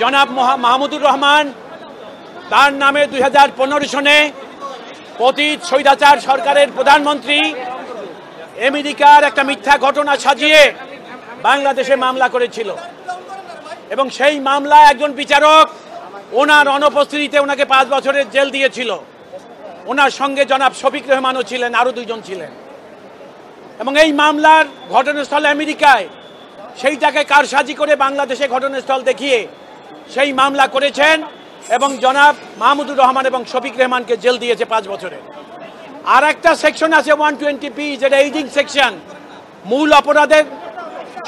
জনাব মাহমুদুর রহমান তার নামে 2015 সনে পতিত স্বৈরাচার সরকারের প্রধানমন্ত্রী আমেরিকার একটা মিথ্যা ঘটনা সাজিয়ে বাংলাদেশে মামলা করেছিল এবং সেই মামলায় একজন বিচারক ওনার অনুপস্থিতিতে ওনাকে 5 বছরের জেল দিয়েছিল। ওনার সঙ্গে জনাব শফিক রহমানও ছিলেন, আরও 2 জন ছিলেন। এবং এই মামলার ঘটনাস্থল আমেরিকায়, সেইটাকে কারসাজি করে বাংলাদেশে ঘটনাস্থল দেখিয়ে সেই মামলা করেছেন এবং জনাব মাহমুদুর রহমান এবং শফিক রহমানকে জেল দিয়েছে 5 বছরের। আর একটা সেকশন আছে 120P, যেটা এইডিং সেকশন, মূল অপরাধের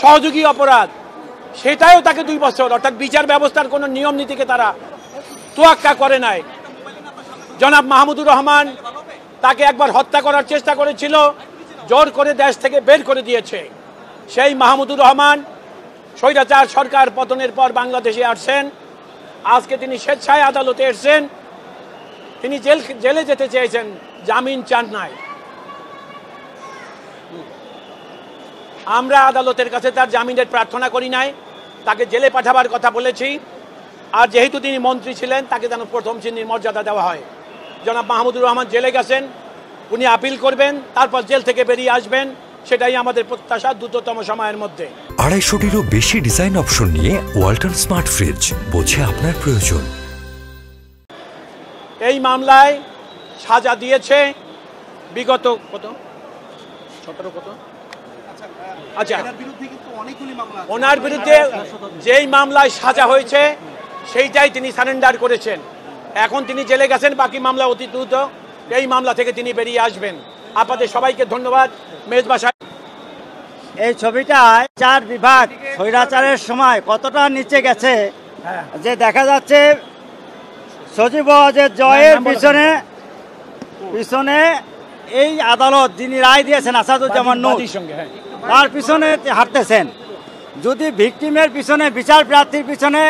সহযোগী অপরাধ, সেটাও তাকে 2 বছর, অর্থাৎ বিচার ব্যবস্থার কোনো নিয়ম নীতিকে তারা তোয়াক্কা করে নাই। জনাব মাহমুদুর রহমান তাকে একবার হত্যা করার চেষ্টা করেছিল, জোর করে দেশ থেকে বের করে দিয়েছে। সেই মাহমুদুর রহমান স্বৈরাচার সরকার পতনের পর বাংলাদেশে আসছেন। আজকে তিনি স্বেচ্ছায় আদালতে এসেছেন। তিনি জেলে যেতে চেয়েছেন, জামিন চান নাই। আমরা আদালতের কাছে তার জামিনের প্রার্থনা করি নাই, তাকে জেলে পাঠাবার কথা বলেছি। আর যেহেতু তিনি মন্ত্রী ছিলেন, তাকে যেন প্রথম শ্রেণীর মর্যাদা দেওয়া হয়। জনাব মাহমুদুর রহমান জেলে গেছেন, উনি আপিল করবেন, তারপর জেল থেকে বেরিয়ে আসবেন, সেটাই আমাদের প্রত্যাশা দ্রুততম সময়ের মধ্যে। 250-টিরও বেশি ডিজাইন অপশন নিয়ে ওয়ালটন স্মার্ট ফ্রিজ, বোঝে আপনার প্রয়োজন। এই মামলায় সাজা দিয়েছে বিগত কত 17 কত, আচ্ছা, ওনার বিরুদ্ধে যেই মামলায় সাজা হয়েছে সেইটাই তিনি সারেন্ডার করেছেন। এখন তিনি জেলে গেছেন, বাকি মামলা অতি দ্রুত এই মামলা থেকে তিনি বেরিয়ে আসবেন। আপনাদের সবাইকে ধন্যবাদ। মেজবা সাহেব, এই ছবিটায় 4 বিভাগ স্বৈরাচারের সময় কতটা নিচে গেছে যে দেখা যাচ্ছে। সজীব ওয়াজেদ জয়ের পিছনে এই আদালত যিনি রায় দিয়েছেন আসাদুজ্জামান নূর, তার পিছনে হাঁটতেছেন। যদি ভিকটিমের পিছনে, বিচার প্রার্থীর পিছনে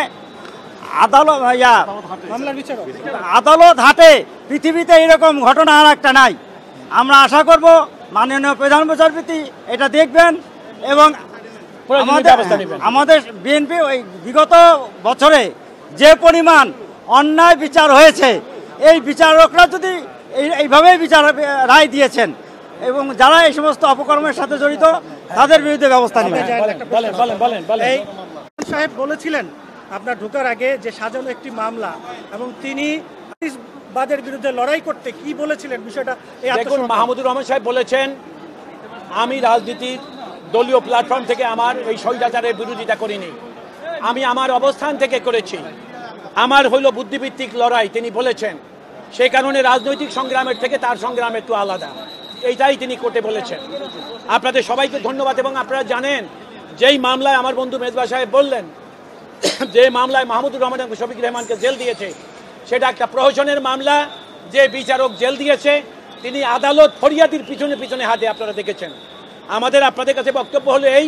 আদালত হাঁটে, পৃথিবীতে এরকম ঘটনা আর একটা নাই। আমরা আশা করব মাননীয় প্রধান বিচারপতি এটা দেখবেন এবং আমাদের বিএনপি ওই বিগত বছরে যে পরিমাণ অন্যায় বিচার হয়েছে, এই বিচারকরা যদি এইভাবেই বিচার রায় দিয়েছেন এবং যারা এই সমস্ত অপকর্মের সাথে জড়িত তাদের বিরুদ্ধে ব্যবস্থা নেবেন। সাহেব বলেছিলেন আপনার ঢোকার আগে যে সাজানো একটি মামলা এবং তিনি বাদের বিরুদ্ধে লড়াই করতে কি বলেছিলেন বিষয়টা? দেখুন, মাহমুদুর রহমান সাহেব বলেছেন, আমি রাজনীতির দলীয় প্ল্যাটফর্ম থেকে আমার এই স্বৈরাচারের বিরোধিতা করিনি, আমি আমার অবস্থান থেকে করেছি, আমার হইল বুদ্ধিভিত্তিক লড়াই তিনি বলেছেন। সেই কারণে রাজনৈতিক সংগ্রামের থেকে তার সংগ্রাম একটু আলাদা, এইটাই তিনি কোর্টে বলেছেন। আপনাদের সবাইকে ধন্যবাদ। এবং আপনারা জানেন, যেই মামলায় আমার বন্ধু মেজবা সাহেব বললেন, যে মামলায় মাহমুদুর রহমান এবং শফিক রহমানকে জেল দিয়েছে, সেটা একটা প্রহসনের মামলা। যে বিচারক জেল দিয়েছে তিনি আদালত ফরিয়াদির পিছনে পিছনে হাঁটে, আপনারা দেখেছেন। আমাদের আপনাদের কাছে বক্তব্য হলো এই,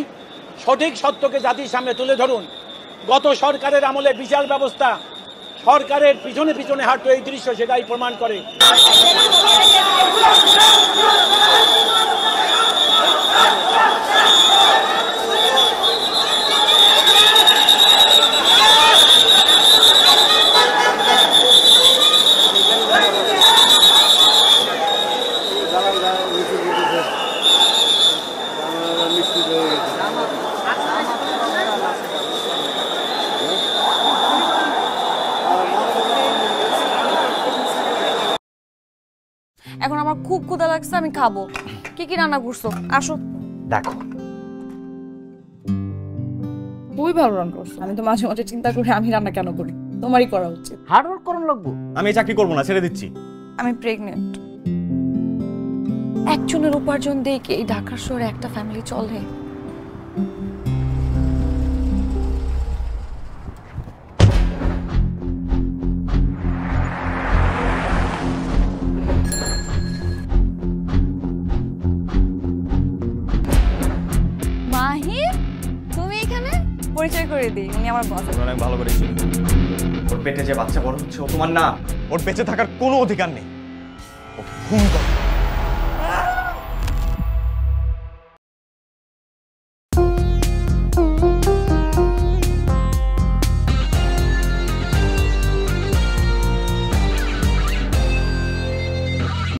সঠিক সত্যকে জাতির সামনে তুলে ধরুন। গত সরকারের আমলে বিচার ব্যবস্থা সরকারের পিছনে পিছনে হাঁটতো, এই দৃশ্য সেটাই প্রমাণ করে। এখন আমার খুব ক্ষুধা লাগছে, আমি খাবো। কি কি রান্না করছো? আসো দেখো। তুই ভালো রান্না করছো। আমি তো মাঝে মাঝে চিন্তা করি আমি রান্না কেন করি, তোমারই করা উচিত। হার্ড ওয়ার্ক করুন লাগবো। আমি এই চাকরি করবো না, ছেড়ে দিচ্ছি। আমি প্রেগনেন্ট। একজনের উপার্জন দিয়ে কি এই ঢাকার শহরে একটা ফ্যামিলি চলে? পরিচয় করে দিই, উনি আমার বস। আমি ভালো করে চিনি। ওর পেটে যে বাচ্চা বড় হচ্ছে ও তোমার না। ওর বেঁচে থাকার কোনো অধিকার নেই। ওকে খুন করো।